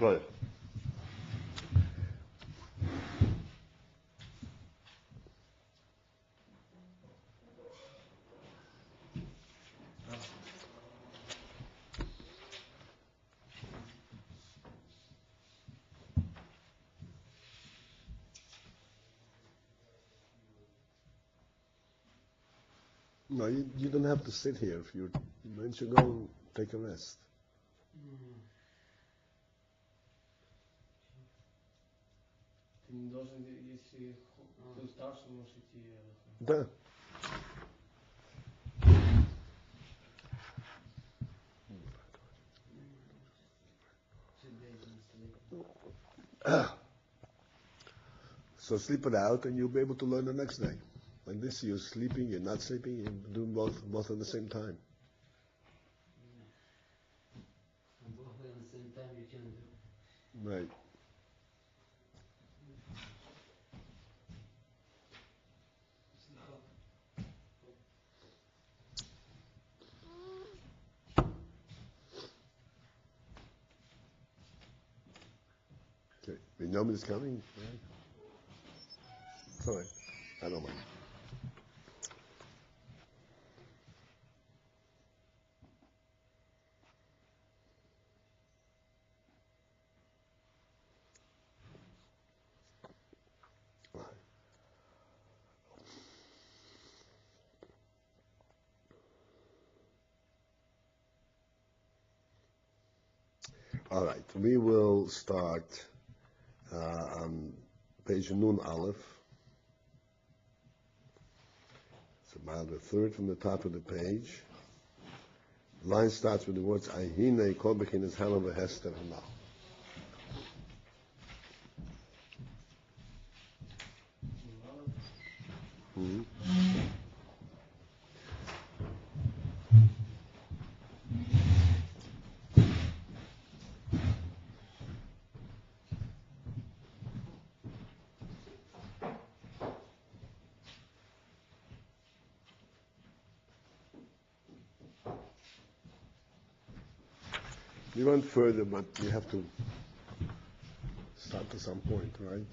Go ahead. No, you don't have to sit here. If you once you go, take a rest. Да. So sleep it out, and you'll be able to learn the next day. Like this, you're sleeping, you're not sleeping, you're doing both at the same time. Both at the same time you can do. Right. Okay. HaYom is coming. Right? Sorry, I don't mind. All right, we will start on page Nun Aleph. It's about a third from the top of the page. The line starts with the words Ahine kol bechinas hama v'hester hama. We went further, but you have to start at some point, right?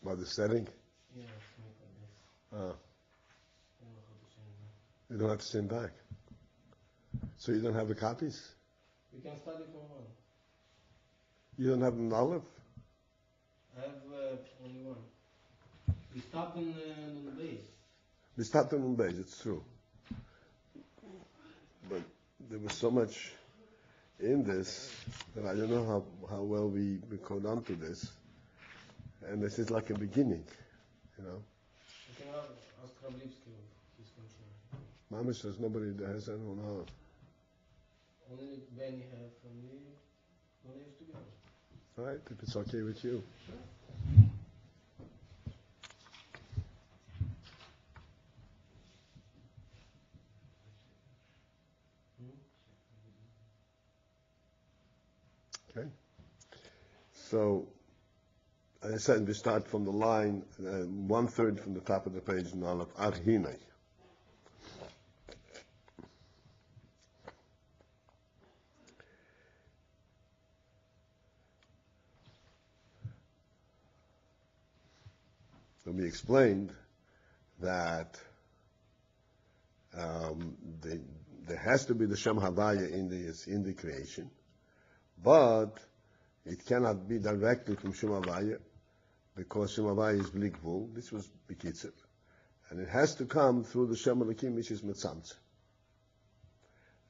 About the setting? Yeah, it's make like this. Uh, I don't know how to change that. you don't have to send back. So you don't have the copies? We can study from one. You don't have an olive? I have only one. We stopped in the base. We stopped on the base, it's true. But there was so much in this that I don't know how well we caught on to this. And this is like a beginning, you know. I can ask Rablivsky if he's concerned. Mama says nobody that has anyone on. Only Benny have and we don't live together. All right, if it's okay with you. Okay. So, as I said, we start from the line 1/3 from the top of the page in Aleph Arhinei. So we explained that there has to be the Shem Havaya in the creation, but it cannot be directly from Shem Havaya because Shem Havaya is Bli Gvul. This was Bekitzer. And it has to come through the Shem Elokim, which is Metzamtze.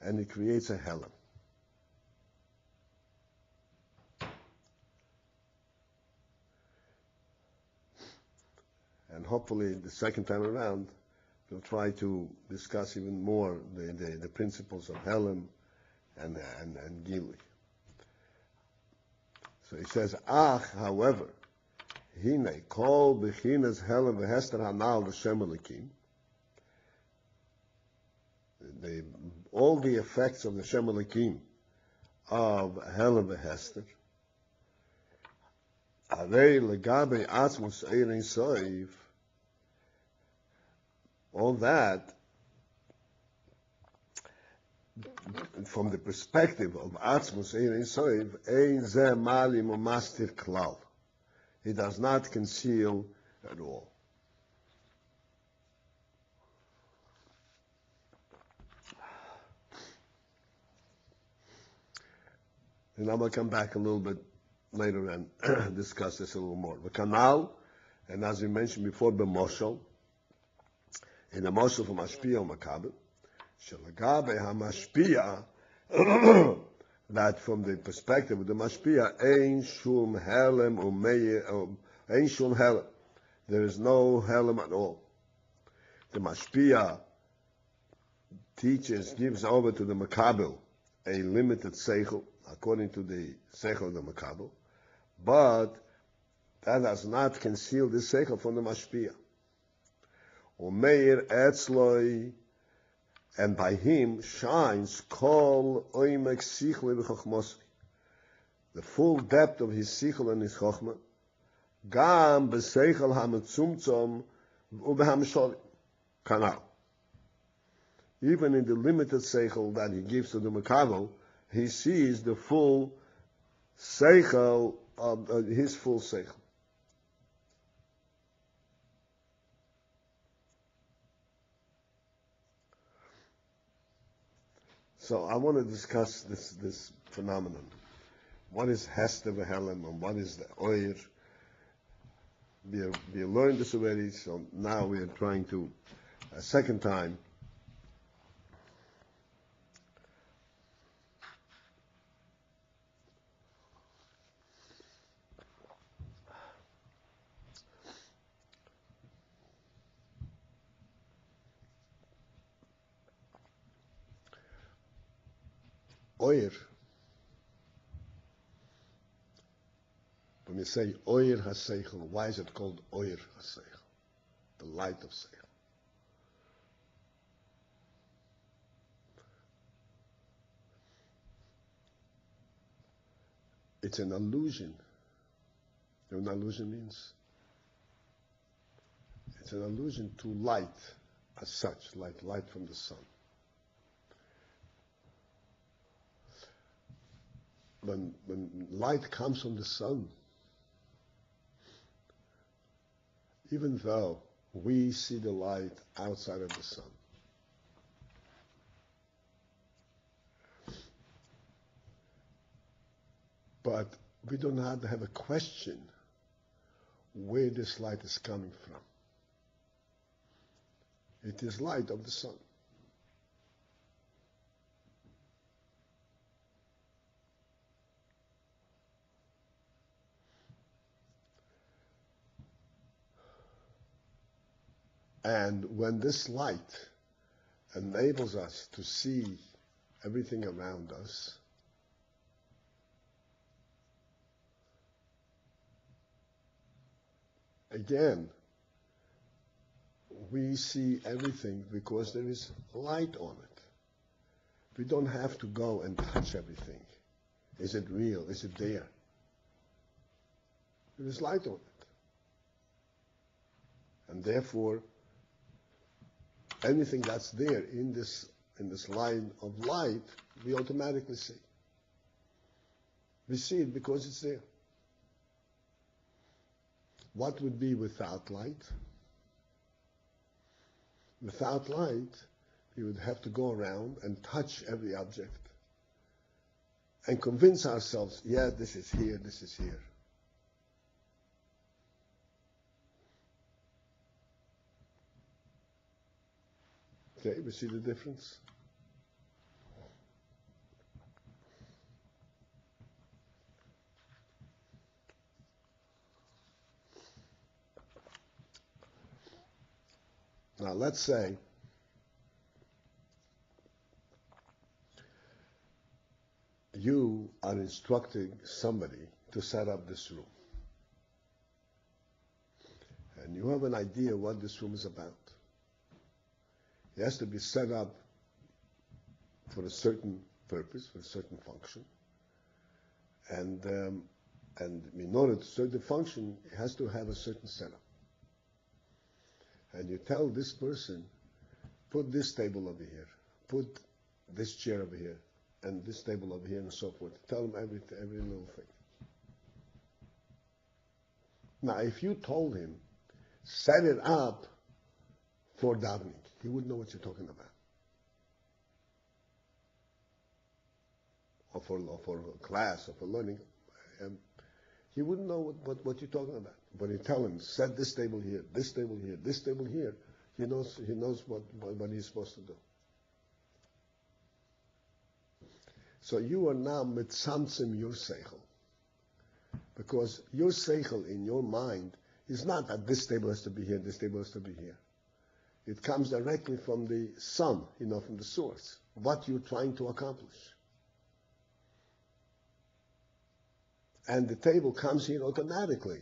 And it creates a Helam. And hopefully the second time around, we'll try to discuss even more the principles of Helam and Gilui. So he says, however, Hine, kol bechinas Helam v'hester hanal v'shem Elokim. All the effects of the Shem Elokim of Helam v'hester, Arei legabe atzmos eirin soiv, all that, from the perspective of atzmos eirin soiv, ein ze malim u'mastir klal. He does not conceal at all. And I'm going to come back a little bit later and discuss this a little more. The canal, and as we mentioned before, the moshel, in the moshel from Mashpia Makabel, Shalagabe HaMashpia, that from the perspective of the Mashpia, Ein Shum Helem Umeir, Ein Shum Helem. There is no Helem at all. The Mashpia teaches, gives over to the Makabel a limited seichel, according to the seichel of the Makabel, but that does not conceal the seichel from the Mashpia. Umeir Etzloi, and by him shines kol oimek sichli v'chochmosri, the full depth of his sichel and his chochma, gam b'seichel ha'metzumtzom u'b'hamsholim, kanal. Even in the limited seichel that he gives to the Makabel, he sees the full seichel of his full seichel. So I want to discuss this phenomenon. What is Hester v'Helem and what is the Oyer? We learned this already, so now we are trying to, a second time, Oyer. When you say Oyer HaSeichel, why is it called Oyer HaSeichel? The light of Seichel. It's an illusion. You know what an illusion means? It's an allusion to light as such, like light from the sun. When light comes from the sun, even though we see the light outside of the sun. But we do not have a question where this light is coming from. It is light of the sun. And when this light enables us to see everything around us, again, we see everything because there is light on it. We don't have to go and touch everything. Is it real? Is it there? There is light on it. And therefore, anything that's there in this line of light, we automatically see. We see it because it's there. What would be without light? Without light, we would have to go around and touch every object and convince ourselves, yeah, this is here, this is here. Okay, we see the difference? Now let's say you are instructing somebody to set up this room. And you have an idea what this room is about. It has to be set up for a certain purpose, for a certain function. And in order to serve the function, it has to have a certain setup. And you tell this person, put this table over here, put this chair over here, and this table over here, and so forth. Tell him every little thing. Now, if you told him, set it up for davening, he wouldn't know what you're talking about. Or for a class, or for learning. He wouldn't know what you're talking about. But you tell him, set this table here, this table here, this table here, he knows what he's supposed to do. So you are now mitzamtzim your seichel. Because your seichel in your mind is not that this table has to be here, this table has to be here. It comes directly from the sun, from the source, what you're trying to accomplish. And the table comes here automatically.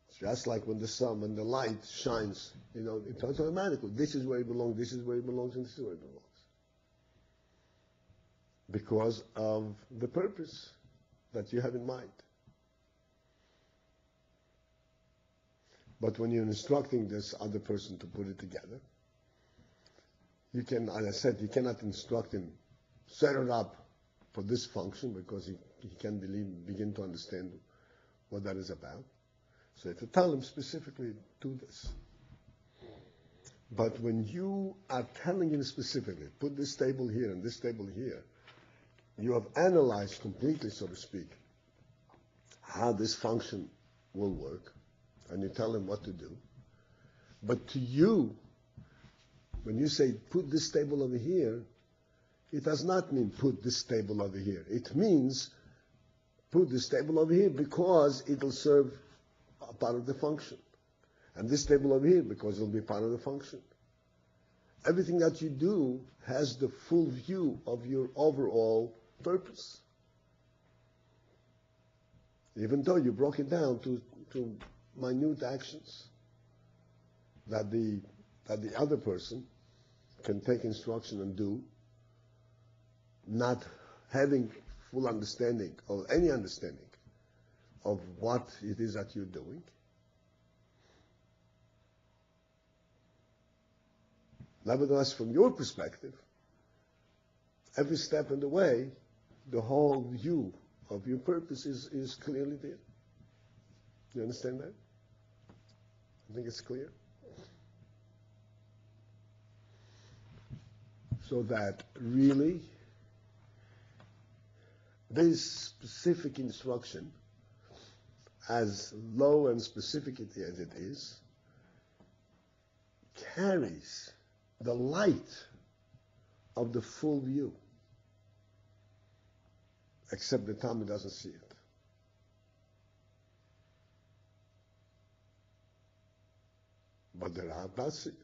It's just like when the light shines, it's automatically. This is where it belongs, this is where it belongs, and this is where it belongs. Because of the purpose that you have in mind. But when you're instructing this other person to put it together, you can, as I said, you cannot instruct him, set it up for this function, because he can't begin to understand what that is about. So you have to tell him specifically, do this. But when you are telling him specifically, put this table here and this table here, you have analyzed completely, so to speak, how this function will work, and you tell him what to do. But to you, when you say, put this table over here, it does not mean put this table over here. It means put this table over here because it will serve a part of the function. And this table over here because it will be part of the function. Everything that you do has the full view of your overall purpose. Even though you broke it down to minute actions that the other person can take instruction and do, not having full understanding or any understanding of what it is that you're doing. Nevertheless, from your perspective, every step in the way, the whole view of your purpose is clearly there. You understand that? I think it's clear. So that really, this specific instruction, as low and specific as it is, carries the light of the full view, except the Talmud doesn't see it. But the Rav does see it.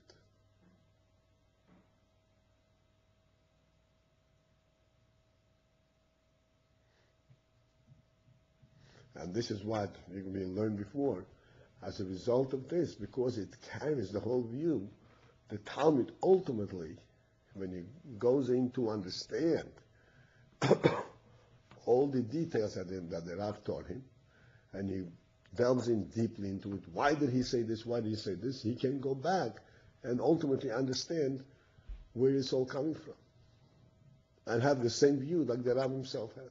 And this is what we learned before. As a result of this, because it carries the whole view, the Talmud ultimately, when he goes in to understand all the details that the Rav taught him, and he delves in deeply into it, why did he say this, why did he say this, he can go back and ultimately understand where it's all coming from, and have the same view like the Rav himself had.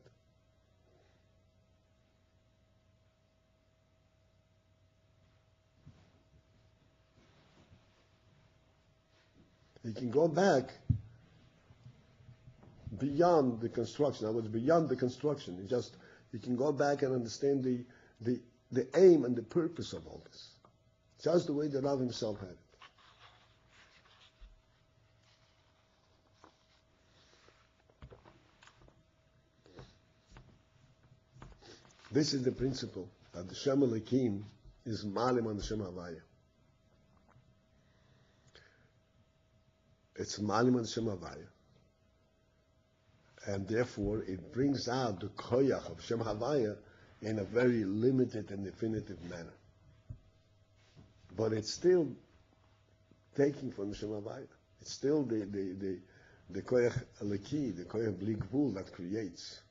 He can go back beyond the construction. I was beyond the construction. He can go back and understand the aim and the purpose of all this, just the way the Rav himself had it. This is the principle that the Shem Elokim is malim on the Shem Havaya. It's malim on the Shem Havaya. And therefore it brings out the koyach of Shem Havaya in a very limited and definitive manner. But it's still taking from the Shem Havaya. It's still the koyach eliki, the koyach bli gvul that creates.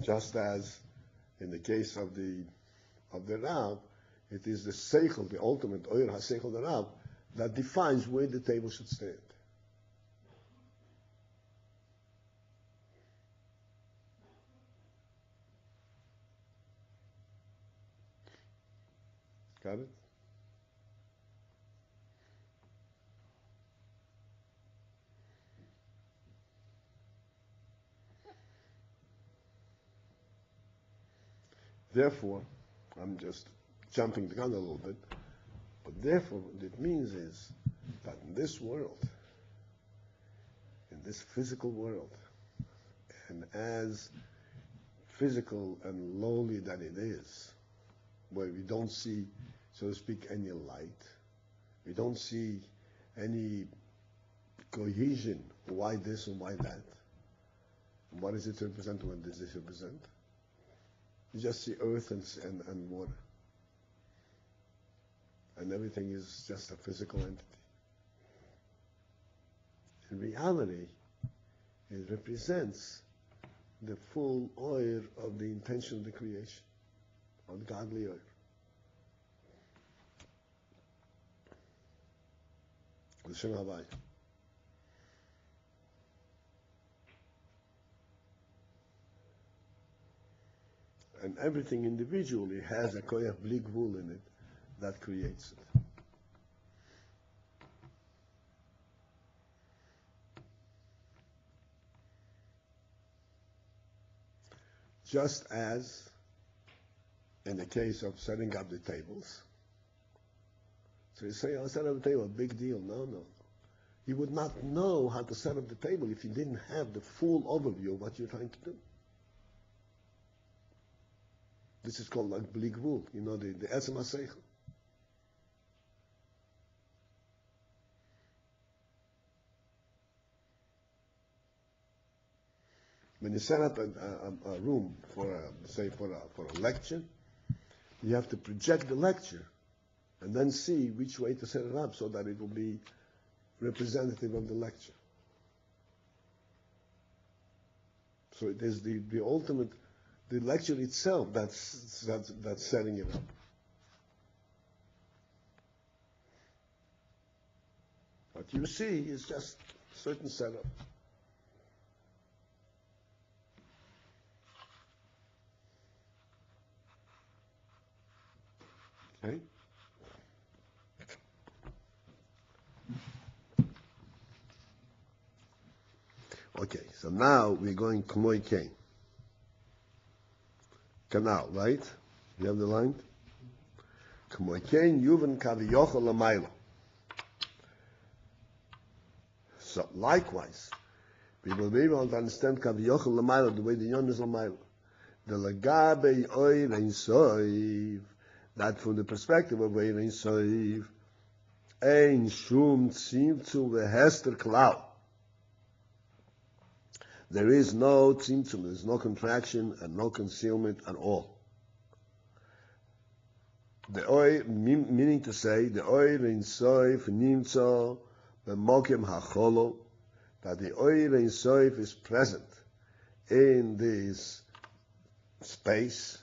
Just as in the case of the Rav, it is the seichel, the ultimate oyer ha-seichel, the Rav, that defines where the table should stand. Got it? Therefore, I'm just jumping the gun a little bit, but therefore what it means is that in this world, in this physical world, and as physical and lowly that it is, where we don't see, so to speak, any light, we don't see any cohesion, why this and why that, and what is it to represent, what does this represent? You just see earth and water. And everything is just a physical entity. In reality, it represents the full oil of the intention of the creation, of the godly oil. The Shem Havaya. And everything individually has a koyach bli gvul in it that creates it. Just as in the case of setting up the tables. So you say, I'll set up the table, big deal. No. You would not know how to set up the table if you didn't have the full overview of what you're trying to do. This is called like bli gvul, the Etzem HaSeichel. When you set up a room for a lecture, you have to project the lecture and then see which way to set it up so that it will be representative of the lecture. So it is the ultimate, the lecture itself that's setting it up. What you see is just a certain setup. Okay? Okay, so now we're going K'moi Kain. Canal, right? You have the line? K'moi Kain Yuvan Kaviyochel Lamayla. So likewise, people may want to understand Kaviyochel Lamayla the way the Yon is Lamayla. The Lagabe Oy Rein Soiv, that from the perspective of Oy Rein Soiv, Ein Shum Tzimtzum Vehester Klau. There is no tzimtzum, there is no contraction and no concealment at all. The oy, meaning to say, the oy rein soif nimtzo b'mokem hacholo, that the oy rein soif is present in this space.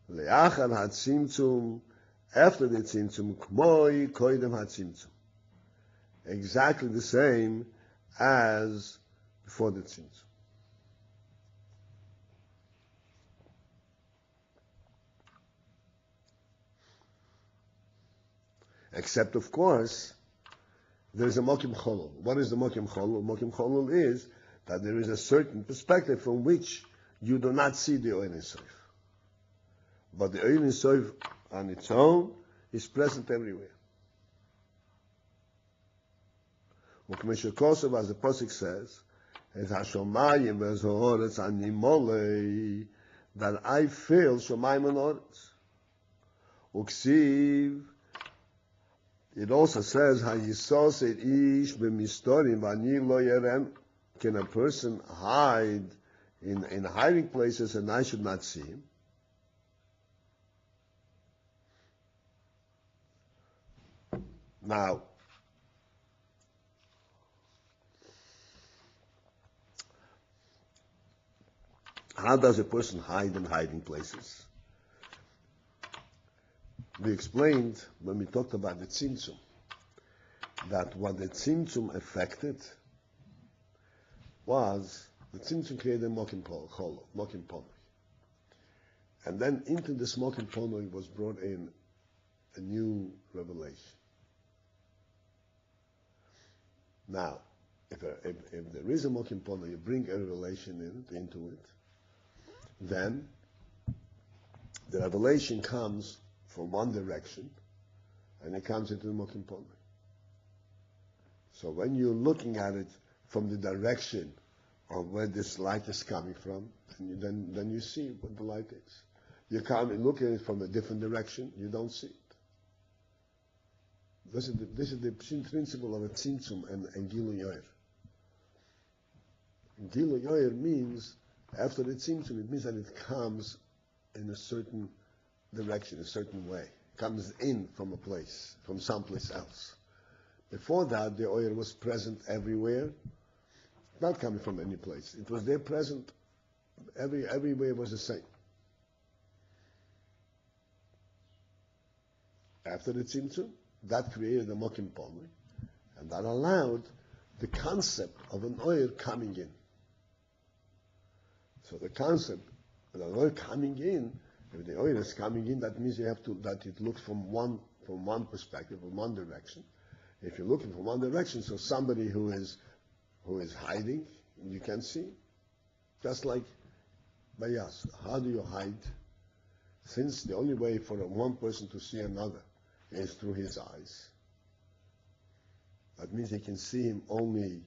Le'achar hatzimtzum, after the tzimtzum, k'moi koidem hatzimtzum. Exactly the same as before the tzimtzum. Except, of course, there is a mokim cholol. What is the mokim cholol? Mokim cholol is that there is a certain perspective from which you do not see the oil soif. But the oil soif on its own is present everywhere. Ukmesha Kosov, as the Pasuk says, es hashomayim ve'zoretz animolei, that I fill shomayim and oretz. Uksiv, it also says, hayisos et ish b'mistorim v'ani lo yerem, can a person hide in hiding places and I should not see him? Now, how does a person hide in hiding places? We explained when we talked about the tzimtzum that what the tzimtzum affected was the tzimtzum created a mokim ponoi. And then into this mokim ponoi was brought in a new revelation. Now, if there is a mokim ponoi, you bring a revelation into it, then the revelation comes from one direction, and it comes into the mokim ponoi. So when you're looking at it from the direction of where this light is coming from, then you see what the light is. You look at it from a different direction, you don't see it. This is the principle of a tzimtzum and gilu yoyer. Gilu yoyer means, after the tzimtzum, it means that it comes in a certain direction, a certain way. It comes in from a place, from someplace else. Before that, the oil was present everywhere, not coming from any place. It was there present, everywhere was the same. After the tzimtzum, that created a mokim ponoi, and that allowed the concept of an oil coming in. So the concept of the oil coming in, if the oil is coming in, that means that it looks from one perspective, from one direction. If you're looking from one direction, so somebody who is hiding, you can see. Just like bayas, how do you hide? Since the only way for one person to see another is through his eyes. That means he can see him only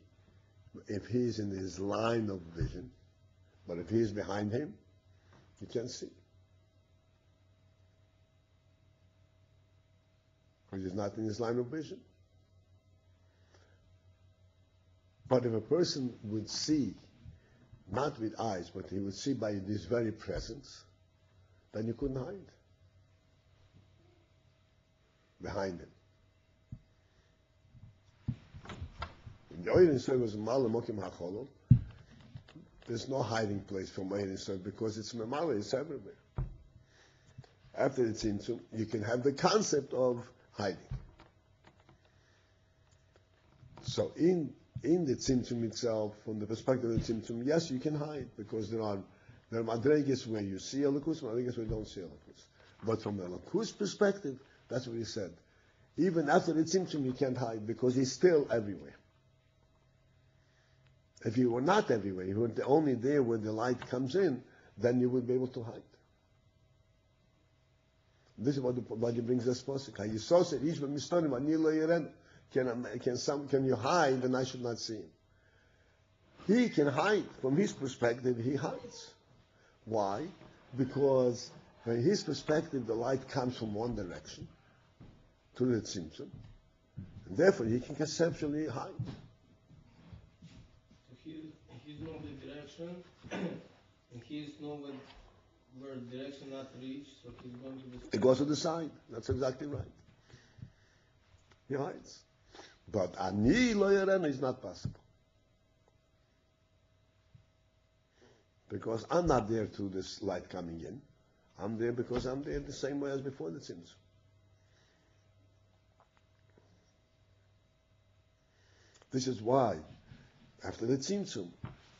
if he's in his line of vision. But if he's behind him, you can't see. Because he's not in his line of vision. But if a person would see, not with eyes, but he would see by this very presence, then you couldn't hide behind him. In the Oyer Yisrael was Mala Mokim HaCholol. There's no hiding place from Oyer Yisrael because it's Memala, it's everywhere. After the Tzimtzum, you can have the concept of hiding. So in the Tzimtzum itself, from the perspective of the Tzimtzum, yes, you can hide because there are madreges where you see Elokus, madreges where you don't see Elokus. But from Eloku's perspective, that's what he said. Even after the Tzimtzum, you can't hide because he's still everywhere. If you were not everywhere, you were only there where the light comes in, then you would be able to hide. This is what he brings us pasuk. Can you hide and I should not see him? He can hide. From his perspective, he hides. Why? Because from his perspective, the light comes from one direction, to the Tzimtzum, and therefore he can conceptually hide. He's know the direction, and he's know where the direction not reach, so he's going to the side. It goes to the side. That's exactly right. He hides. But ani lo yarenu is not possible. Because I'm not there to this light coming in. I'm there because I'm there the same way as before the Tzimtzum. This is why, after the Tzimtzum,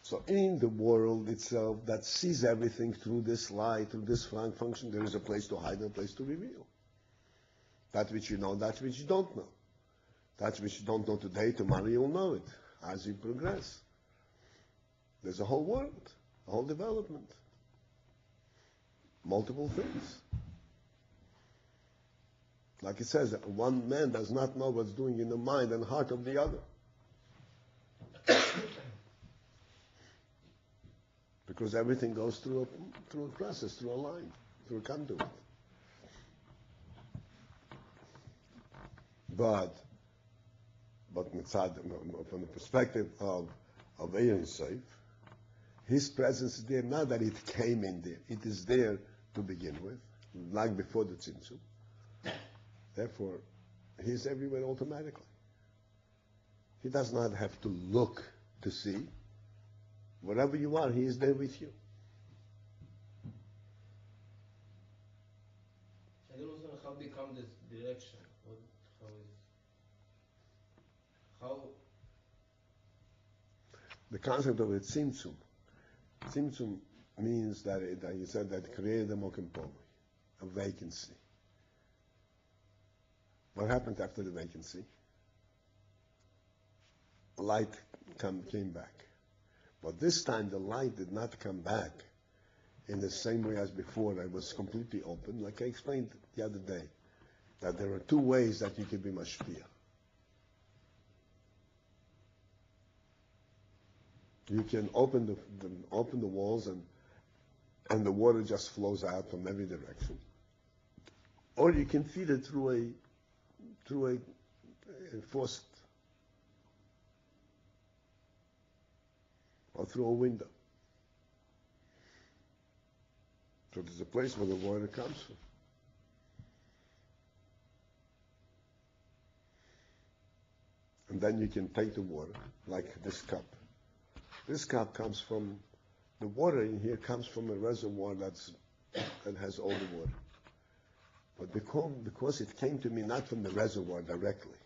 so in the world itself that sees everything through this light, through this function, there is a place to hide and a place to reveal. That which you know, that which you don't know. That which you don't know today, tomorrow you'll know it as you progress. There's a whole world, a whole development. Multiple things. Like it says, one man does not know what's doing in the mind and heart of the other. Because everything goes through a process, through a line, through a conduit. But from the perspective of Ein Sof, his presence is there, not that it came in there. It is there to begin with, like before the Tzimtzum. Therefore, he is everywhere automatically. He does not have to look to see. Wherever you are, he is there with you. I don't know how become this direction. How the concept of it, Tzimtzum. Tzimtzum means that you said that created a mokum pomi, a vacancy. What happened after the vacancy? Light came back. But this time the light did not come back in the same way as before. It was completely open. Like I explained the other day, that there are two ways that you can be mashpia. You can open the walls and the water just flows out from every direction. Or you can feed it through a faucet. Or through a window. So there's a place where the water comes from. And then you can take the water, like this cup. This cup comes from, the water in here comes from a reservoir that has all the water. But because it came to me not from the reservoir directly,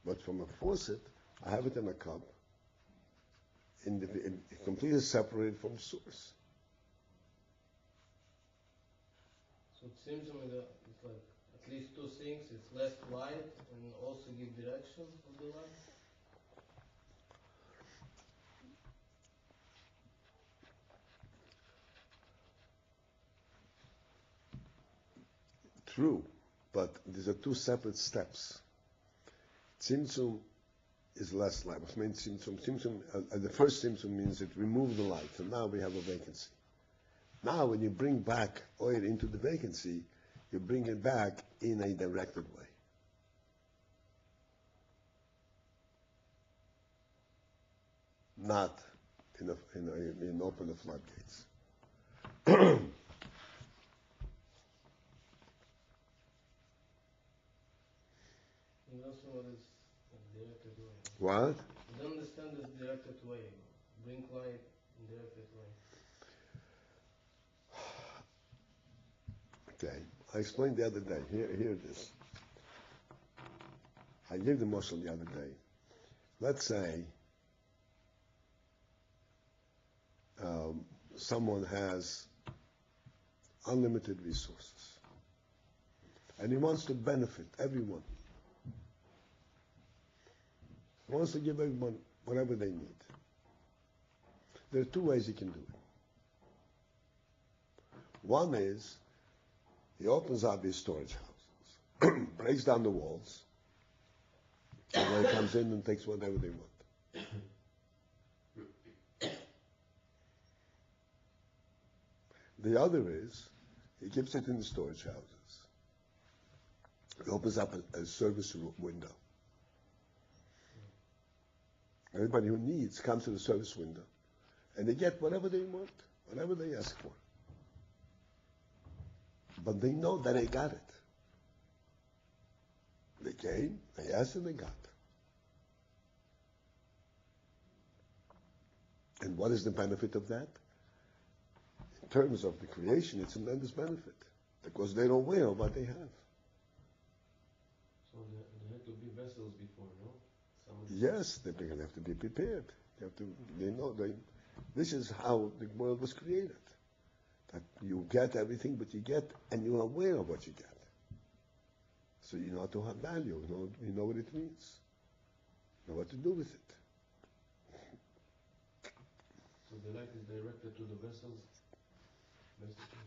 but from a faucet, I have it in a cup, completely separated from the source. So it seems to me that it's like at least two things. It's less light and also give direction of the light. True, but these are two separate steps. Tzimtzum is less light. What means Tzimtzum? The first Tzimtzum means it removed the light, and now we have a vacancy. Now, when you bring back oil into the vacancy, you bring it back in a directed way. Not in open the floodgates. You also what is directed way. What? I don't understand this directed way. Bring light in directed way. Okay, I explained the other day. Here it is. I gave the mashal the other day. Let's say someone has unlimited resources. And he wants to benefit everyone. He wants to give everyone whatever they need. There are two ways he can do it. One is he opens up his storage houses, breaks down the walls, and then he comes in and takes whatever they want. The other is he keeps it in the storage houses. He opens up a service window. Everybody who needs comes to the service window, and they get whatever they want, whatever they ask for. But they know that they got it. They came, they asked, and they got. And what is the benefit of that? In terms of the creation, it's a tremendous benefit, because they don't wear what they have. So there had to be vessels before, no? Yes, they're going to have to be prepared. This is how the world was created. That you get everything, but you get, and you are aware of what you get. So you know how to have value, you know what it means. You know what to do with it. So the light is directed to the vessels, basically?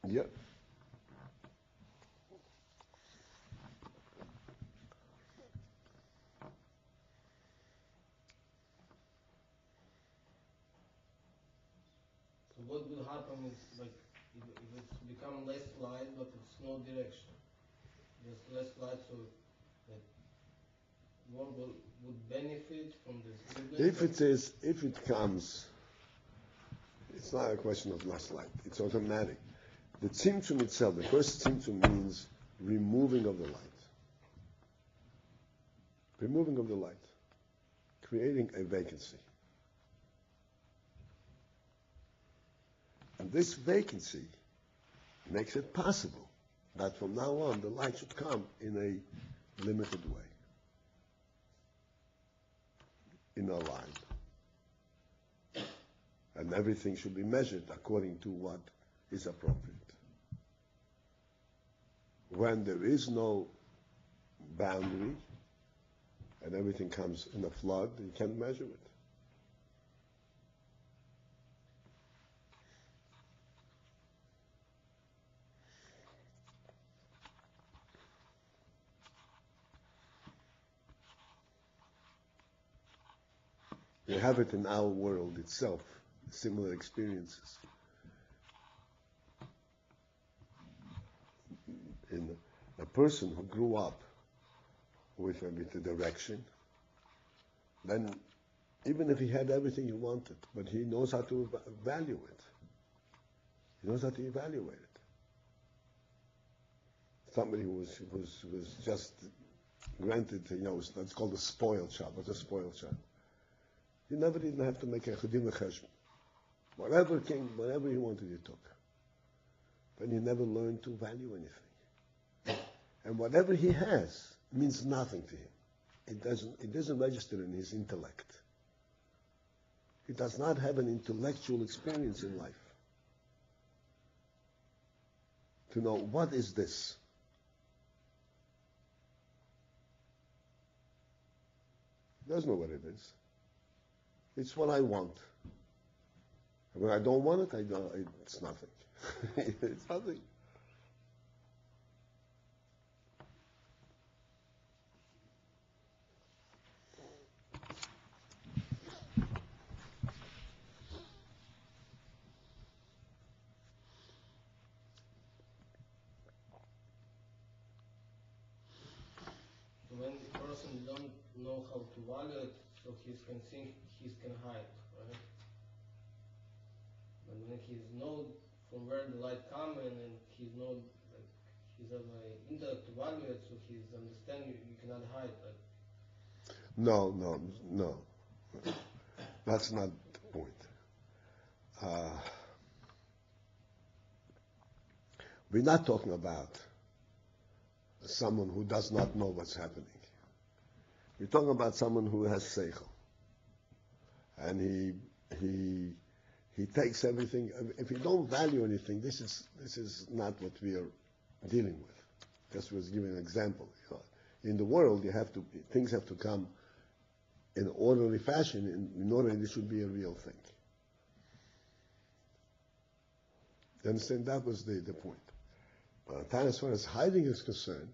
Yeah. So what will happen is, like, if it's become less light, but it's no direction. Just less light, so that world would benefit from this. If it comes, it's not a question of less light. It's automatic. The tzimtzum itself, the first tzimtzum means removing of the light. Removing of the light. Creating a vacancy. And this vacancy makes it possible that from now on the light should come in a limited way. In a line. And everything should be measured according to what is appropriate. When there is no boundary and everything comes in a flood, you can't measure it. We have it in our world itself, similar experiences. In a person who grew up with the direction, then even if he had everything he wanted, but he knows how to value it. He knows how to evaluate it. Somebody who was just granted, it's called a spoiled child. What's a spoiled child? You never even have to make a chedim v'cheshbon. Whatever came, whatever he wanted, he took. But he never learned to value anything. And whatever he has means nothing to him. It doesn't register in his intellect. He does not have an intellectual experience in life. To know, what is this? He doesn't know what it is. It's what I want. And when I don't want it, it's nothing. It's nothing. When the person don't know how to value it, so he can think, he can hide, right? But when he know from where the light come and he know, like, he's have an intellect to value it, so he's understand you cannot hide that. No. That's not the point. We're not talking about someone who does not know what's happening. We're talking about someone who has seichel, and he takes everything. If you don't value anything, this is not what we are dealing with. Just was giving an example. In the world, things have to come in an orderly fashion in order this should be a real thing. You understand? That was the point. But as far as hiding is concerned,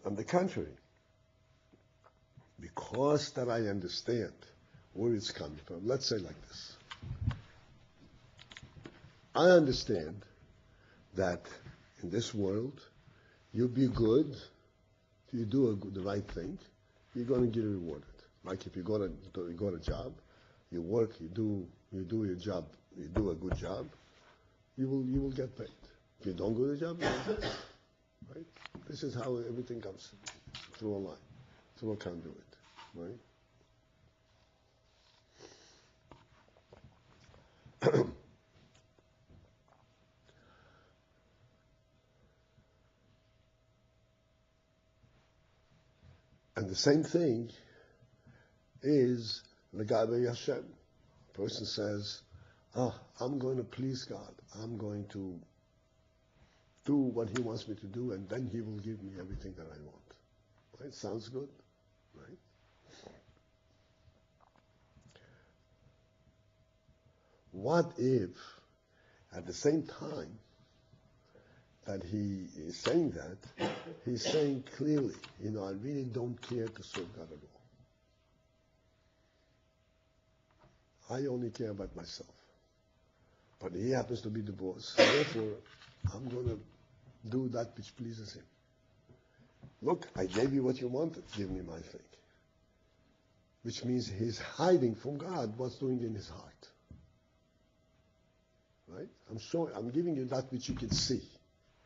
on the contrary, because that I understand where it's coming from, let's say like this. I understand that in this world, you be good, you do the right thing, you're going to get rewarded. Like if you got a job, you work, you do your job, you do a good job, you will get paid. If you don't do the job, you don't get paid. Right? This is how everything comes through a line, through a conduit, right? And the same thing is L'Gabe Hashem. A person says, I'm going to please God. I'm going to do what He wants me to do, and then He will give me everything that I want. Right? Sounds good, right? What if, at the same time that he is saying that, he's saying clearly, I really don't care to serve God at all. I only care about myself. But he happens to be the boss. Therefore, I'm going to do that which pleases him. Look, I gave you what you wanted. Give me my thing. Which means he's hiding from God what's doing in his heart. Right? I'm giving you that which you can see.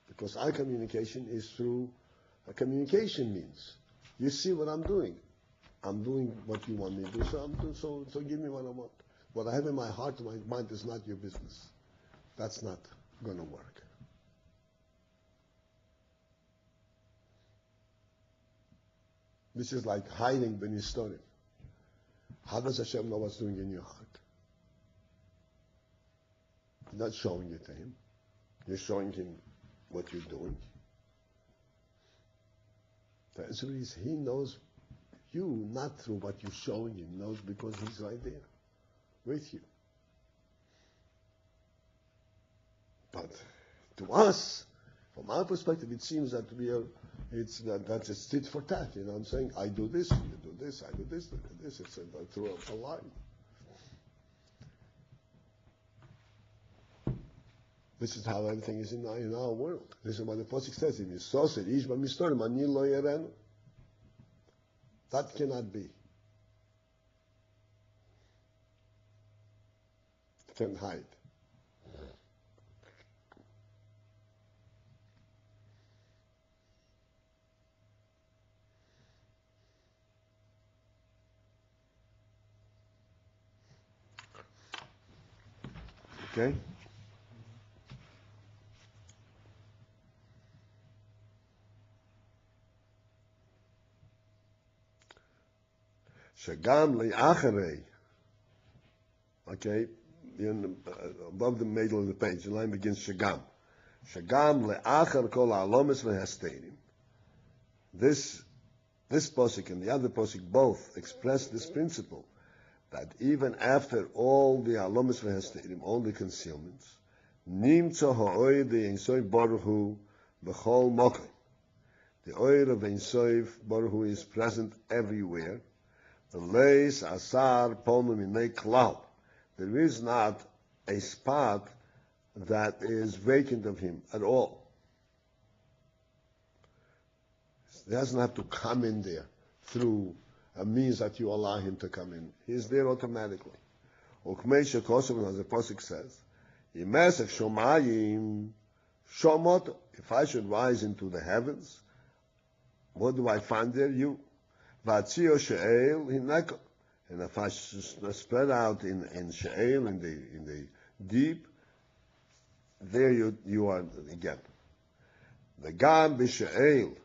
Because our communication is through a communication means. You see what I'm doing. I'm doing what you want me to do, so give me what I want. What I have in my heart and my mind is not your business. That's not going to work. This is like hiding Ben Yistorim. How does Hashem know what's doing in your heart? You're not showing it to him. You're showing him what you're doing. The answer is he knows you not through what you're showing him. He knows because he's right there with you. But to us, from our perspective, it seems that that's a tit for tat. I'm saying, I do this, you do this, I do this, you do this. It's through a line. This is how everything is in our world. This is what the Pasuk says. If you saw it, Ish b'mistorim, ani lo yerenu. That cannot be. It can hide. Okay? Shagam le'acharei. Okay, above the middle of the page, the line begins Shagam. Shagam le'achar kol ha'alomis v'hasterim. This posuk and the other posuk both express this principle that even after all the ha'alomis v'hasterim, all the concealments, nimtzo ha'oy the Ein Sof Baruch Hu b'chol mokim. The oil of Ein Sof Baruch Hu is present everywhere. There is not a spot that is vacant of him at all. He doesn't have to come in there through a means that you allow him to come in. He's there automatically. As the Pasuk says, if I should rise into the heavens, what do I find there? You. And if I spread out in She'el, in the deep, there you are again. The Gam b'She'el,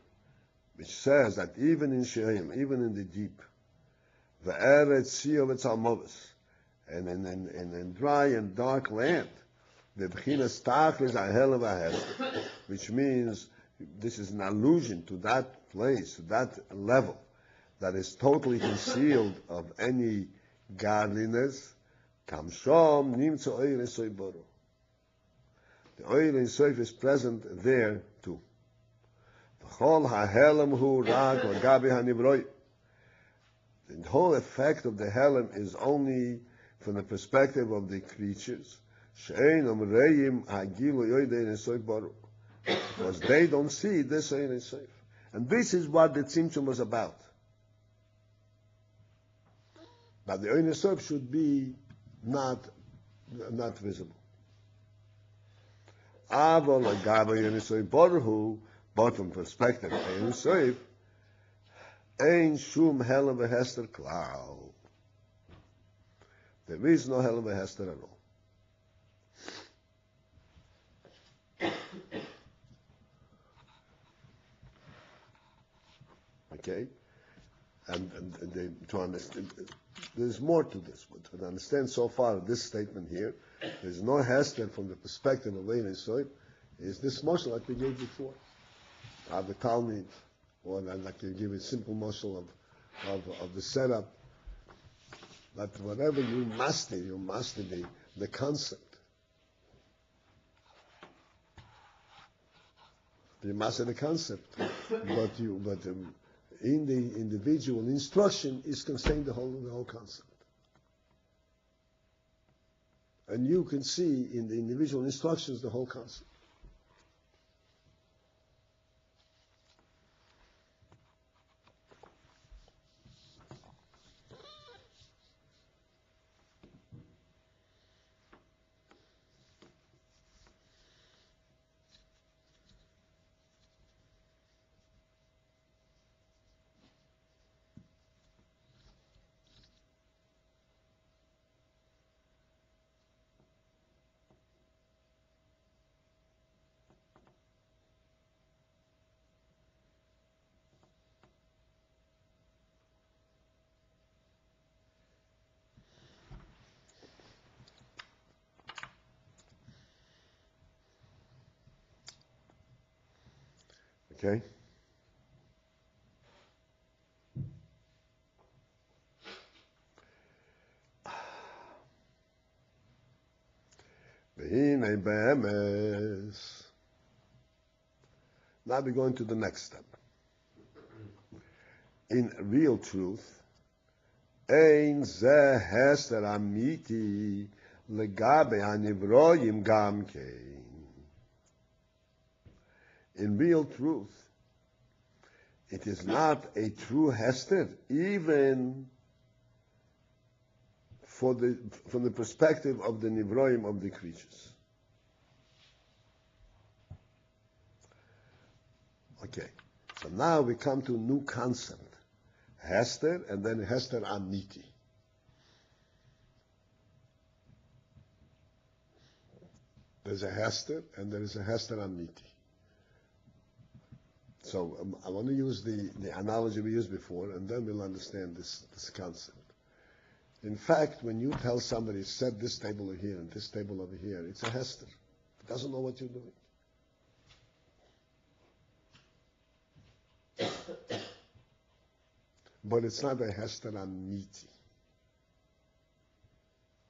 which says that even in She'el, even in the deep, and in dry and dark land. The B'chinas Tachlis Ahel v'Hester, which means this is an allusion to that place, to that level that is totally concealed of any godliness. Kamshom nimtzo oil esoy boru. The oil in soif is present there too. V'chol ha'helem hu rag l'gabi ha'nivroi. The whole effect of the helem is only from the perspective of the creatures. She'ein omreim hagilu yodein esoy boru. Because they don't see this oil in soif. And this is what the Tzimtzum was about. But the oil in soif should be not visible. Avol agabe yonisoi borhu, but from perspective of yonisoi, ein shum helen v'hester klal. There is no helen v'hester at all. Okay, and to understand, there's more to this, but to understand so far this statement here, there's no hester from the perspective of Ein Soif, is this mashal like we gave before. The Talmud, or like you give a simple mashal of the setup. But whatever you master the concept. You master the concept, but in the individual instruction is contained the whole concept. And you can see in the individual instructions the whole concept. Okay? Now we're going to the next step. In real truth, ein ze hester amiti legabe hanivroyim gam kein. In real truth, it is not a true hester, even from the perspective of the nivroim of the creatures. Okay, so now we come to a new concept. Hester, and then Hester Amiti. There's a Hester, and there is a Hester Amiti. So I want to use the analogy we used before, and then we'll understand this concept. In fact, when you tell somebody, set this table over here and this table over here, it's a Hester. It doesn't know what you're doing. But it's not a Hester Amiti.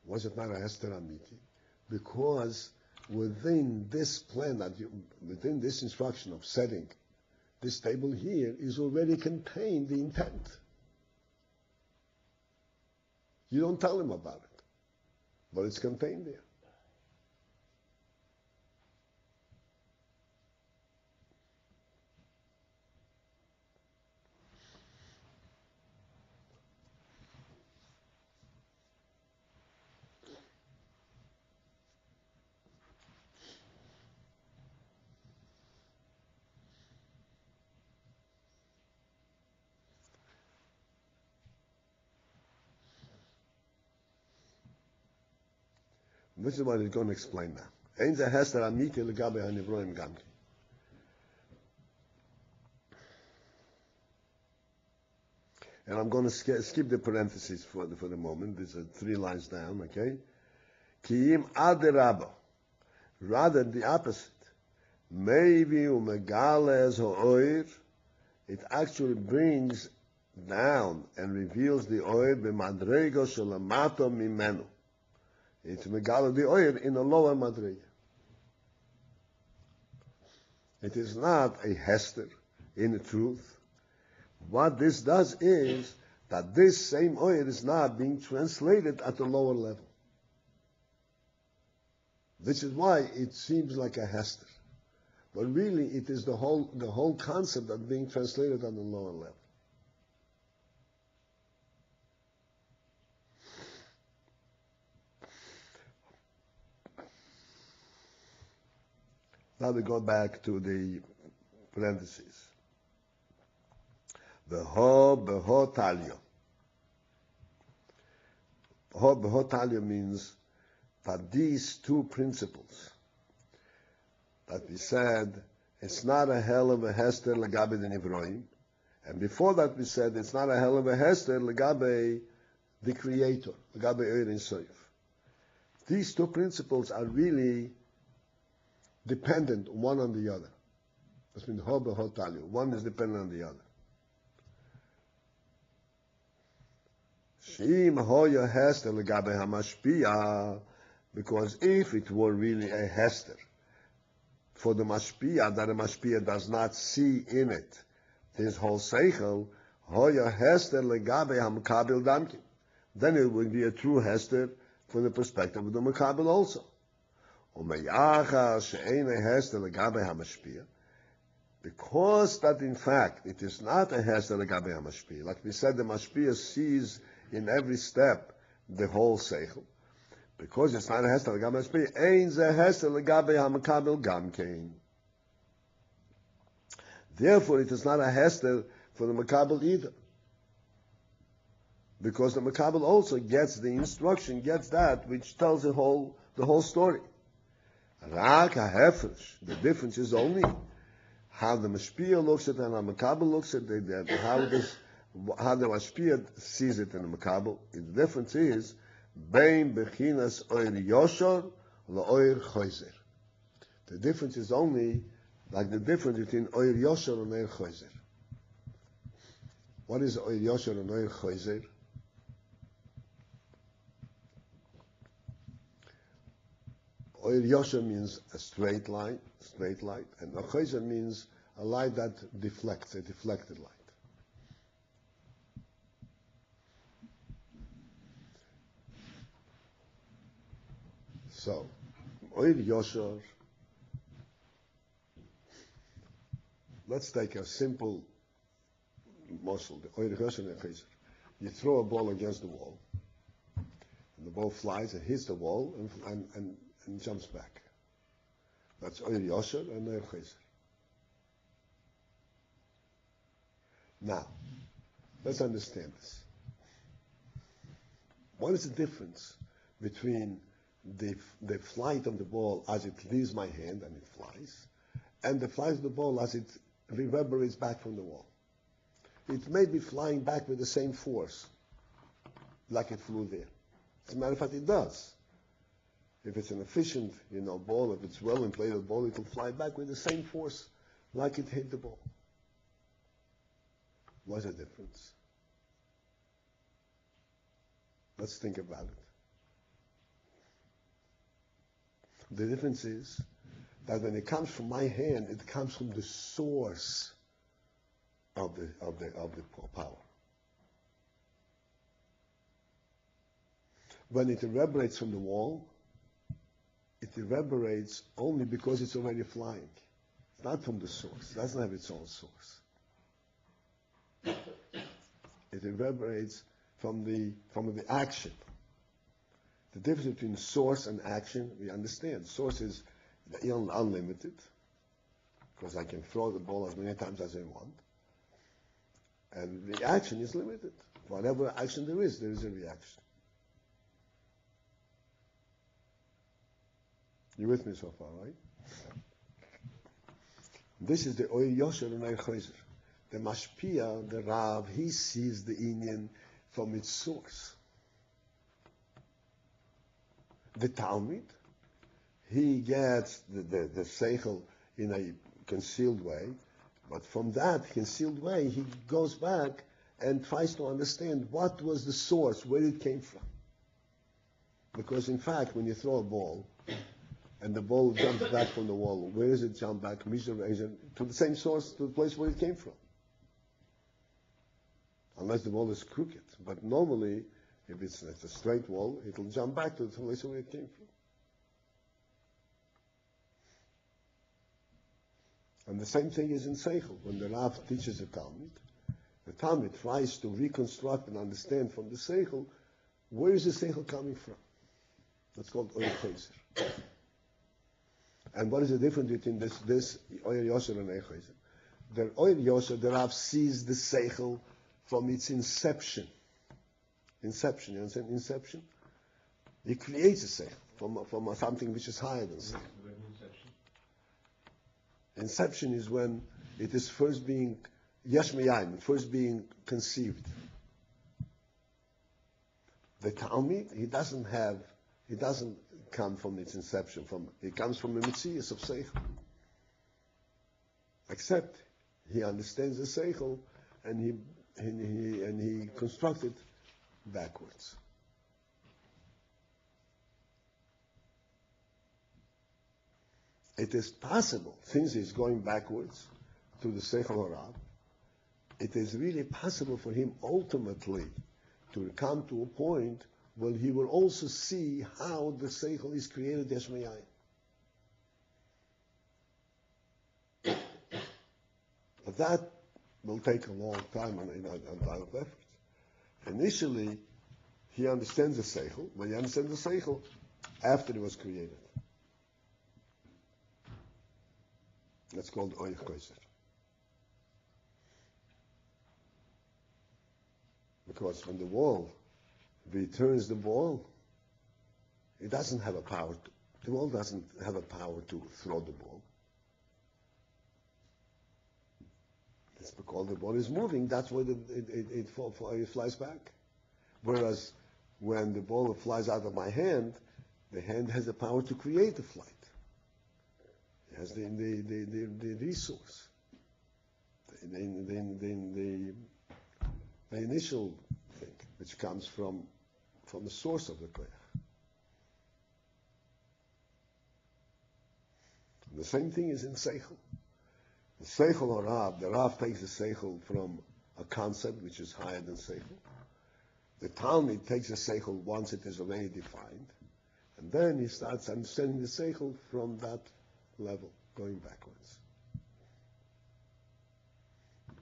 Was it not a Hester Amiti? Because within this plan, within this instruction of setting this table here, is already contained the intent. You don't tell him about it, but it's contained there. This is what he's going to explain now. Ein ze hester amiti legabe hanivroim gam kein. And I'm going to skip the parentheses for the moment. These are 3 lines down, okay? Ki'im aderabba. Rather the opposite. Maybe umegales ha'oir. It actually brings down and reveals the oir b'madrego shalamato mimenu. It's megala the oir in a lower madrega. It is not a hester in the truth. What this does is that this same oil is not being translated at a lower level. This is why it seems like a hester. But really it is the whole concept of being translated on the lower level. Now we go back to the parentheses. Beho talio. Beho talio means that these 2 principles that we said, it's not a hell of a hester legabe the nivroim, and before that we said it's not a hell of a hester legabe the creator, legabe Eir Ein Sof. These 2 principles are really dependent one on the other. That's mean beho talio. One is dependent on the other. Shim hoya hester legabe hamashpia, because if it were really a hester for the mashpia, that the mashpia does not see in it his whole seichel, hoya hester legabe hamkabil damkin, then it would be a true hester from the perspective of the makabil also. Umeyacha she'ein hester legabe hamashpia, because that in fact it is not a hester legabe hamashpia. Like we said, the mashpia sees in every step the whole seichel. Because it's not a hester legabe hamashpia, ein ze hester legabe hamakabil gamkein. Therefore, it is not a hester for the makabel either. Because the makabel also gets the instruction, gets that which tells the whole story. Rak ha'hefresh. The difference is only how the mashpia looks at it and how the makabel looks at it, how the mashpia sees it in the makabel. The difference is bein bechinas oir yoshor la'oir choizer. The difference is only like the difference between oir yoshor and oir choizer. What is oir yoshor and oir choizer? Oir yoshor means a straight light, and oir choizer means a light that deflects, a deflected light. So, oir yoshor, let's take a simple muscle, the oir yoshor and oir choizer. You throw a ball against the wall, and the ball flies and hits the wall and jumps back. That's oir yoshor and oir choizer. Now, let's understand this. What is the difference between the flight of the ball as it leaves my hand and it flies, and the flight of the ball as it reverberates back from the wall? It may be flying back with the same force, like it flew there. As a matter of fact, it does. If it's an efficient, ball, if it's well inflated ball, it will fly back with the same force, like it hit the ball. What's the difference? Let's think about it. The difference is that when it comes from my hand, it comes from the source of the power. When it reverberates from the wall, it reverberates only because it's already flying. It's not from the source. It doesn't have its own source. It reverberates from the action. The difference between source and action, we understand. Source is unlimited, because I can throw the ball as many times as I want. And the action is limited. Whatever action there is a reaction. You with me so far, right? This is the oir yoshor and oir choizer. the Mashpia, the Rav, he sees the Inyan from its source. The Talmud, he gets the Seichel in a concealed way, but from that concealed way, he goes back and tries to understand what was the source, where it came from. Because in fact, when you throw a ball, and the ball jumps back from the wall, where does it jump back? To the same source, to the place where it came from. Unless the wall is crooked. But normally, if it's a straight wall, it'll jump back to the place where it came from. And the same thing is in Seichel. When the Rav teaches the Talmud tries to reconstruct and understand from the Seichel, where is the Seichel coming from? That's called Oyer Chayzer. And what is the difference between this Oyer Yosher and Oyer Chayzer? The Oyer Yosher, the Rav sees the Seichel from its inception. Inception, you understand? Inception. He creates a Seichel from something which is higher than Seichel. Inception is when it is first being Yesh Meyayim, first being conceived. The Talmud, he doesn't come from its inception. It comes from the Metzias of Seichel. Except he understands the Seichel and he constructs it backwards. It is possible, since he's going backwards to the Seichel Harav, it is really possible for him ultimately to come to a point where he will also see how the Seichel is created Yesh Meyayim. But that will take a long time and a lot of effort. Initially, he understands the Seichel. When he understands the Seichel, after it was created. That's called Oyer Chayzer. Because when the wall returns the ball, it doesn't have a power. The wall doesn't have a power to throw the ball. It's because the ball is moving. That's why it flies back. Whereas when the ball flies out of my hand, the hand has the power to create the flight. It has the resource, the initial thing, which comes from the source of the koyach. The same thing is in Seichel. The Seichel or Rav, the Rav takes the Seichel from a concept which is higher than Seichel. The Talmud takes the Seichel once it is already defined, and then he starts understanding the Seichel from that level, going backwards.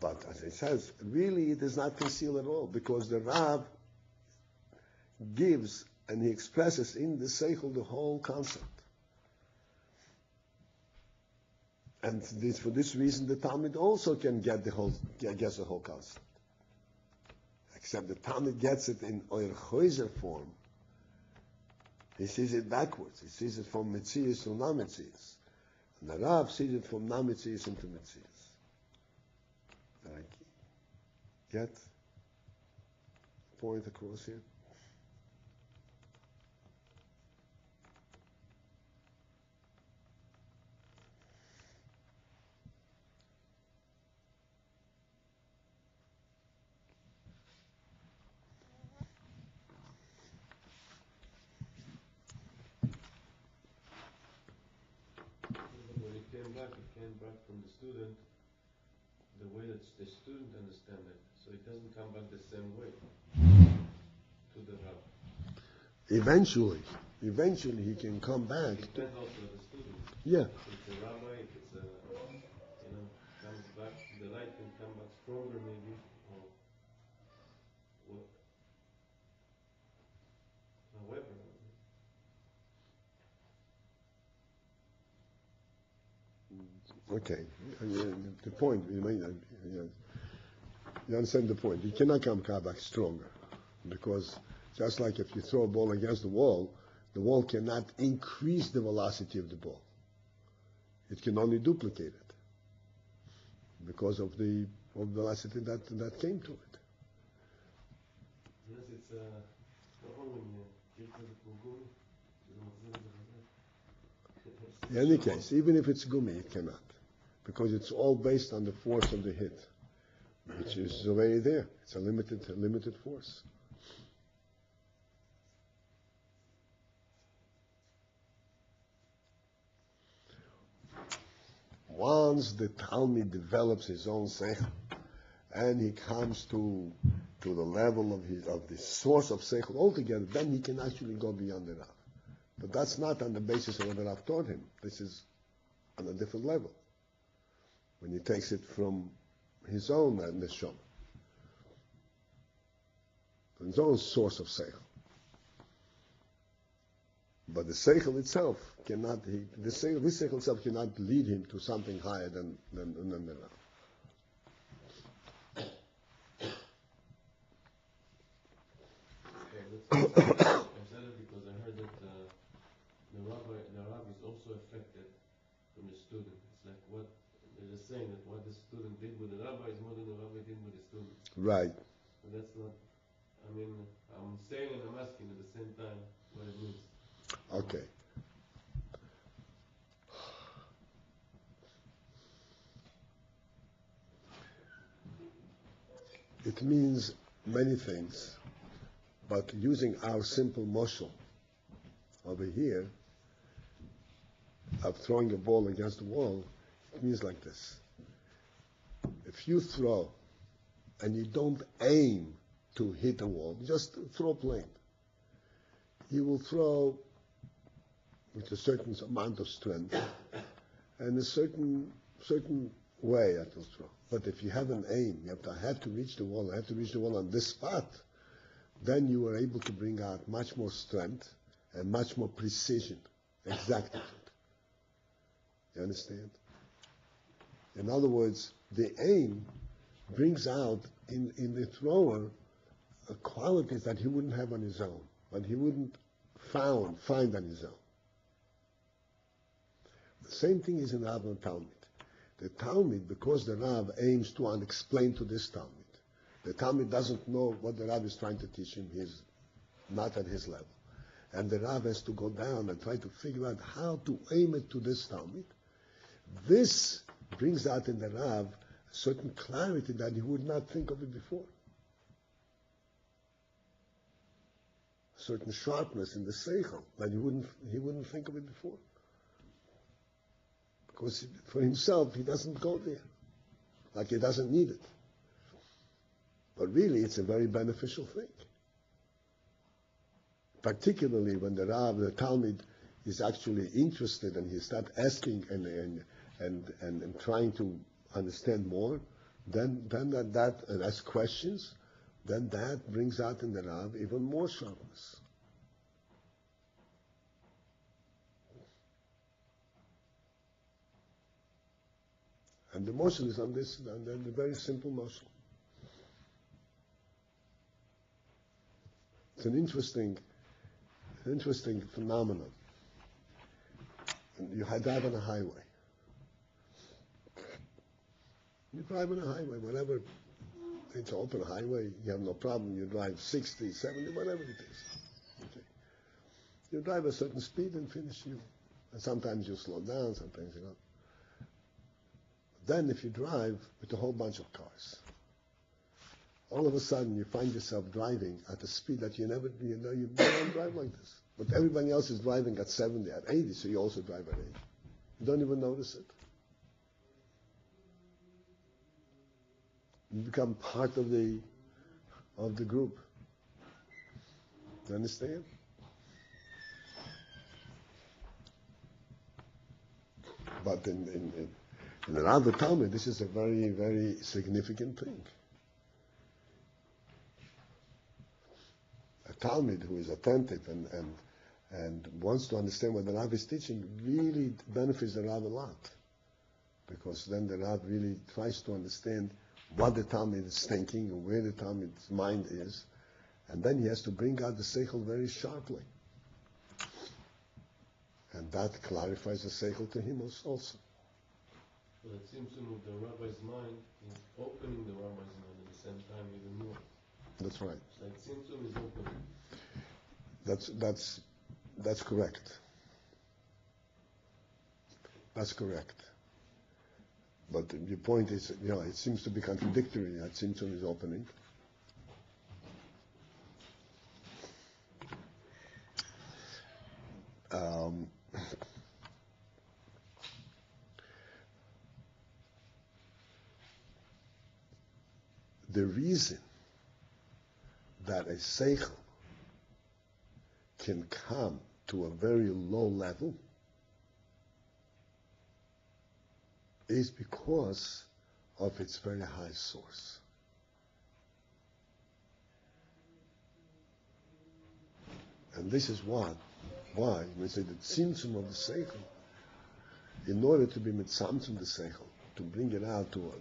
But as it says, really it is not concealed at all, because the Rav gives and he expresses in the Seichel the whole concept. And for this reason, the Talmud also can gets the whole concept. Except the Talmud gets it in Oyer Chayzer form. He sees it backwards. He sees it from Metzias to non-Metzias. And the Rav sees it from non-Metzias into Metzias. Did I get the point across here? It came back from the student the way that the student understands it. So it doesn't come back the same way to the Rav. Eventually he can come back. It depends also on the student. Yeah. If it's a rabbi, if it's comes back, the light can come back stronger maybe, or what. However, Okay. The point, you understand the point. It cannot come back stronger, because just like if you throw a ball against the wall cannot increase the velocity of the ball. It can only duplicate it because of the All the velocity that came to it. Yes, it's when you keep it In any case, even if it's gumi, it cannot. Because it's all based on the force of the hit, which is already there. It's a limited force. Once the Talmud develops his own seichel, and he comes to the level of the source of seichel altogether, then he can actually go beyond the Rav. But that's not on the basis of what the Rav taught him. This is on a different level. When he takes it from his own neshama, his own source of seichel. But the seichel itself cannot. This seichel itself cannot lead him to something higher than the Rav. I said it because I heard that the rabbi is also affected from the student. It's like what they're just saying that what the student did with the rabbi is more than the rabbi did with the student. Right. But that's not. I mean, I'm saying and I'm asking at the same time what it means. Okay. It means many things, but using our simple moshel over here of throwing a ball against the wall, it means like this. If you throw and you don't aim to hit the wall, just throw plain. You will throw with a certain amount of strength and a certain way that will throw. But if you have an aim, you have to reach the wall, on this spot, then you are able to bring out much more strength and much more precision, exactitude. You understand? In other words, the aim brings out in the thrower qualities that he wouldn't have on his own, but he wouldn't find on his own. The same thing is in Rav and Talmud. The Talmud, because the Rav aims to explain to this Talmud, the Talmud doesn't know what the Rav is trying to teach him. He's not at his level. And the Rav has to go down and try to figure out how to aim it to this Talmud. This brings out in the Rav a certain clarity that he would not think of it before. A certain sharpness in the seichel that he wouldn't think of it before. Because for himself, he doesn't go there. Like he doesn't need it. But really, it's a very beneficial thing. Particularly when the Talmud is actually interested and he starts asking and trying to understand more, then that and ask questions, then that brings out in the Rav even more sharpness. And the motion is on this, and then the very simple motion. It's an interesting phenomenon. You drive on a highway. You drive on a highway, whenever it's an open highway, you have no problem. You drive 60, 70, whatever it is. Okay. You drive a certain speed and finish you. And sometimes you slow down, sometimes you don't. Then if you drive with a whole bunch of cars, all of a sudden you find yourself driving at a speed that you don't drive like this. But everybody else is driving at 70, at 80, so you also drive at 80. You don't even notice it. You become part of the group. You understand? But in the Rav Talmud, this is a very, very significant thing. A Talmud who is attentive and wants to understand what the Rav is teaching really benefits the Rav a lot. Because then the Rav really tries to understand what the Talmud is thinking and where the Talmud's mind is. And then he has to bring out the seichel very sharply. And that clarifies the seichel to him also. So that Tzimtzum with the rabbi's mind is opening the rabbi's mind at the same time even more. That's right. It's like Tzimtzum is opening. That's correct. That's correct. But your point is, it seems to be contradictory that Tzimtzum is opening. The reason that a seichel can come to a very low level is because of its very high source. And this is why we say the tzimtzum of the seichel, in order to be mitzamtzum the seichel, to bring it out to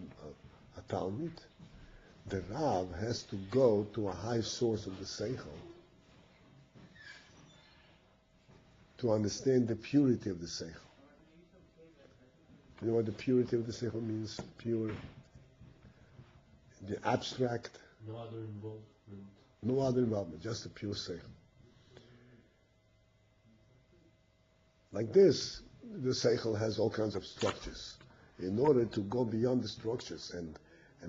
a talmid, the Rav has to go to a high source of the seichel to understand the purity of the seichel. You know what the purity of the seichel means? Pure, the abstract. No other involvement. No other involvement, just a pure seichel. Like this, the seichel has all kinds of structures. In order to go beyond the structures and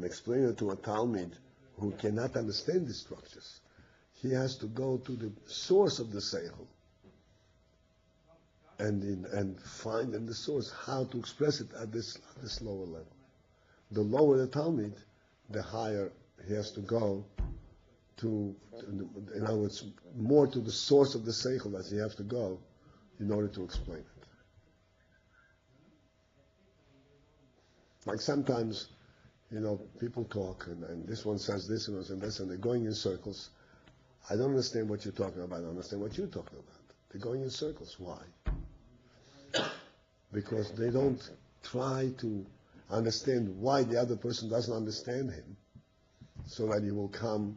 explain it to a talmid who cannot understand the structures, he has to go to the source of the seichel and find in the source how to express it at this lower level. The lower the talmid, the higher he has to go to, in other words, more to the source of the seichel as he has to go in order to explain it. Like sometimes, people talk, and this one says this, and one says this, and they're going in circles. I don't understand what you're talking about. I don't understand what you're talking about. They're going in circles. Why? Because they don't try to understand why the other person doesn't understand him, so that he will come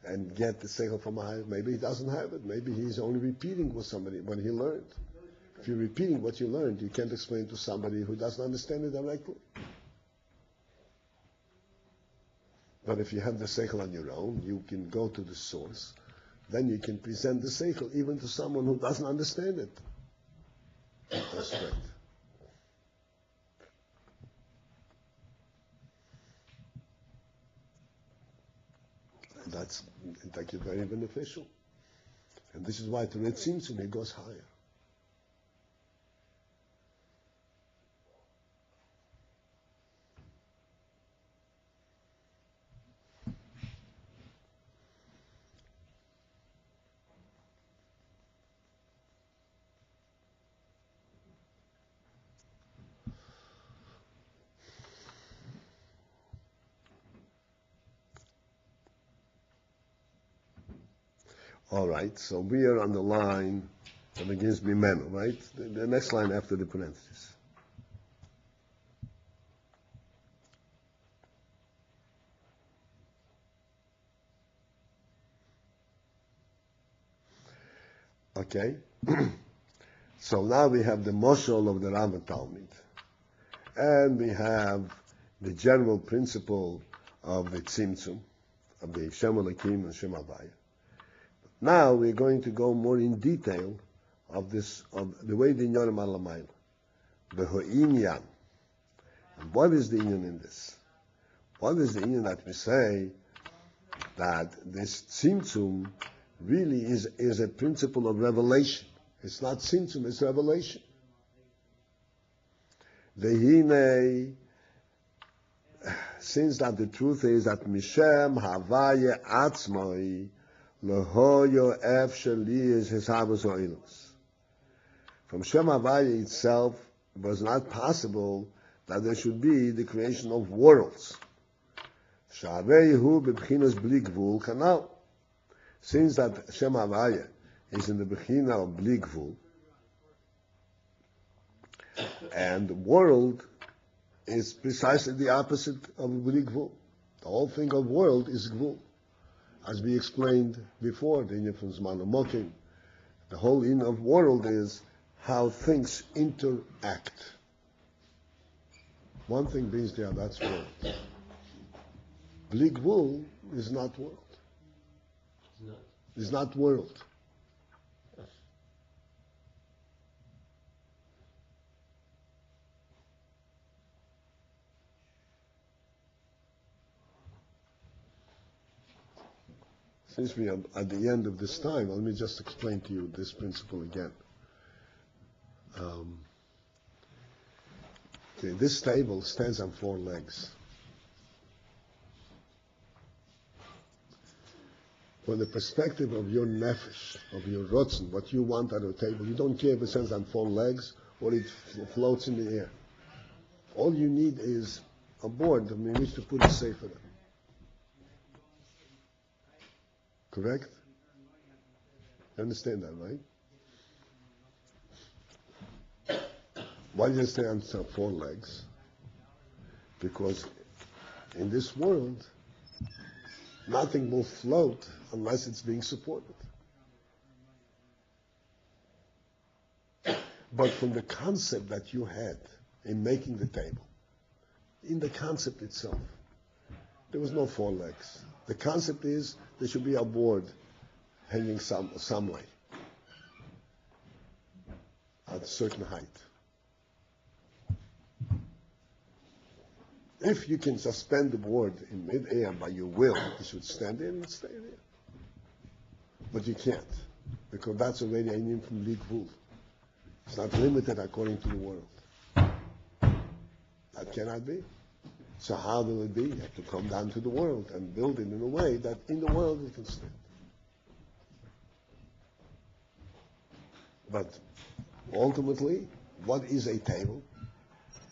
and get the seichel from higher. Maybe he doesn't have it. Maybe he's only repeating what he learned. If you're repeating what you learned, you can't explain to somebody who doesn't understand it directly. But if you have the seichel on your own, you can go to the source. Then you can present the seichel even to someone who doesn't understand it. That's right. And that's, in fact, very beneficial. And this is why to read Tzimtzum, it goes higher. All right, so we are on the line that begins Mimenu, right? The next line after the parenthesis. Okay? So now we have the moshel of the Rama Talmud. And we have the general principle of the Tzimtzum, of the Shem Elokim and Shem Havaya. Now we're going to go more in detail of the way the Inyanim are Lamayla, the Ho'inyan. And what is the Inyan in this? What is the Inyan that we say that this Tzimtzum really is a principle of revelation? It's not Tzimtzum, it's revelation. Since that the truth is that Mishem Havaya Atzmai Lehoyo Ef Sheli is his Havas Oilus. From Shem Havaya itself, it was not possible that there should be the creation of worlds. Shavehu b'bchinas bli gvul kanal. Since that Shem Havaya is in the bechina of bli gvul, and the world is precisely the opposite of bli gvul. The whole thing of world is gvul. As we explained before, the Inyan from Zman HaMokim, the whole Inyan of world is how things interact. One thing brings the other, that's world. Blig wool is not world. It's not. Is not world. Since we are at the end of this time, let me just explain to you this principle again. Okay, this table stands on 4 legs. From the perspective of your nefesh, of your rotzen, what you want at a table, you don't care if it stands on 4 legs or it floats in the air. All you need is a board on which to put a sefer. Correct? You understand that, right? Why does it stay on 4 legs? Because in this world, nothing will float unless it's being supported. But from the concept that you had in making the table, in the concept itself, there was no 4 legs. The concept is there should be a board hanging some way at a certain height. If you can suspend the board in mid-air by your will, it should stand there and it stay there. But you can't, because that's already a name from Lig Vul. It's not limited according to the world. That cannot be. So how will it be? You have to come down to the world and build it in a way that in the world it can stand. But ultimately, what is a table?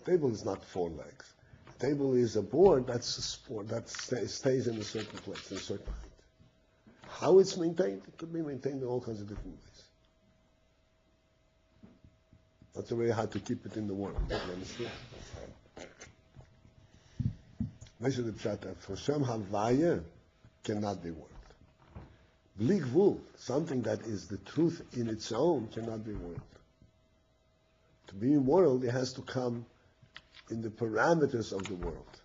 A table is not 4 legs. A table is a board that's a sport that stays in a certain place, in a certain height. How it's maintained? It could be maintained in all kinds of different ways. That's very hard to keep it in the world. You understand? This is the pshat. For Shem Havaya cannot be world. Blig Vul, something that is the truth in its own, cannot be world. To be in world, it has to come in the parameters of the world.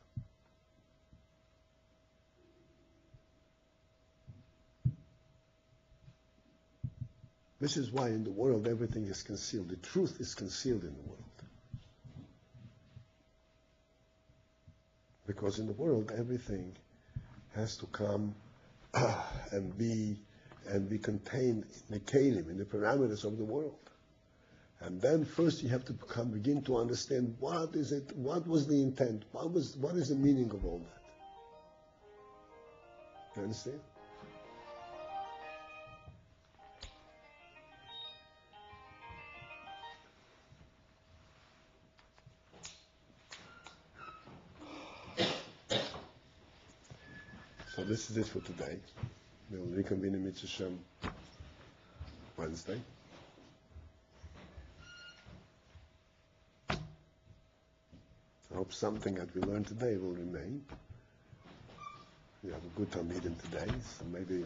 This is why in the world everything is concealed. The truth is concealed in the world. Because in the world everything has to come and be contained in the kelim, in the parameters of the world. And then first you have to begin to understand what is it, what was the intent, what is the meaning of all that. You understand? So this is it for today. We'll reconvene in Mitzvah Shem Wednesday. I hope something that we learned today will remain. We have a good time meeting today, so maybe,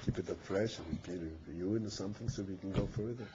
keep it up fresh and maybe review it or something so we can go further.